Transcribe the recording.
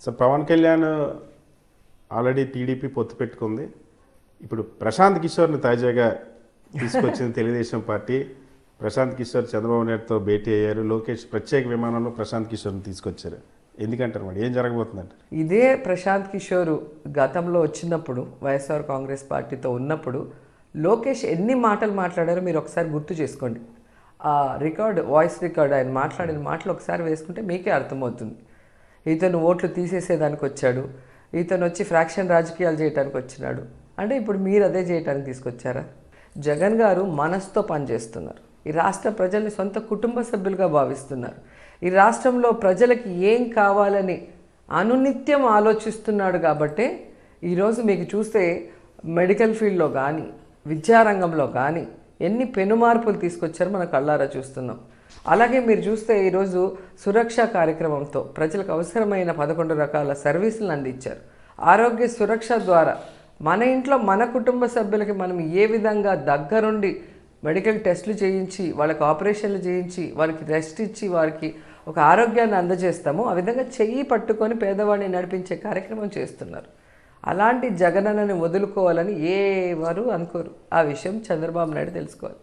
So Pawan Kalyan already TDP పొత్తు పెట్టుకుంది. ఇప్పుడు ప్రశాంత్ కిషోర్ని తాజాగా తీసుకొచ్చింది తెలుగుదేశం పార్టీ. ప్రశాంత్ కిషోర్ చంద్రబాబు నాయుడుతో భేటీ అయ్యారు. లోకేష్ ప్రత్యేక విమానంలో ప్రశాంత్ కిషోర్ని తీసుకొచ్చారు. ఎందుకంటారు మరి, ఏం జరగబోతుందంటారు? ఇదే ప్రశాంత్ కిషోర్ గతంలో వచ్చినప్పుడు వైఎస్ఆర్ కాంగ్రెస్ పార్టీతో ఉన్నప్పుడు లోకేష్ ఎన్ని మాటలు మాట్లాడారో మీరు ఒకసారి గుర్తు చేసుకోండి. ఆ రికార్డ్, వాయిస్ రికార్డ్, ఆయన మాట్లాడిన మాటలు ఒకసారి వేసుకుంటే మీకే అర్థమవుతుంది. ఇతను ఓట్లు తీసేసేదానికి వచ్చాడు, ఇతను వచ్చి ఫ్రాక్షన్ రాజకీయాలు చేయడానికి వచ్చినాడు అంటే ఇప్పుడు మీరు అదే చేయడానికి తీసుకొచ్చారా? జగన్ గారు మనసుతో పనిచేస్తున్నారు. ఈ రాష్ట్ర ప్రజల్ని సొంత కుటుంబ సభ్యులుగా భావిస్తున్నారు. ఈ రాష్ట్రంలో ప్రజలకి ఏం కావాలని అనునిత్యం ఆలోచిస్తున్నాడు. కాబట్టే ఈరోజు మీకు చూస్తే మెడికల్ ఫీల్డ్లో కానీ విద్యారంగంలో కానీ ఎన్ని పెనుమార్పులు తీసుకొచ్చారో మన కళ్ళారా చూస్తున్నాం. అలాగే మీరు చూస్తే ఈరోజు సురక్ష కార్యక్రమంతో ప్రజలకు అవసరమైన 11 రకాల సర్వీసులను అందించారు. ఆరోగ్య సురక్ష ద్వారా మన ఇంట్లో మన కుటుంబ సభ్యులకి మనం ఏ విధంగా దగ్గరుండి మెడికల్ టెస్టులు చేయించి, వాళ్ళకి ఆపరేషన్లు చేయించి, వారికి రెస్ట్ ఇచ్చి, వారికి ఒక ఆరోగ్యాన్ని అందజేస్తామో ఆ విధంగా చెయ్యి పట్టుకొని పేదవాడిని నడిపించే కార్యక్రమం చేస్తున్నారు. అలాంటి జగనన్నని వదులుకోవాలని ఎవరు అనుకోరు. ఆ విషయం చంద్రబాబు నాయుడు తెలుసుకోవాలి.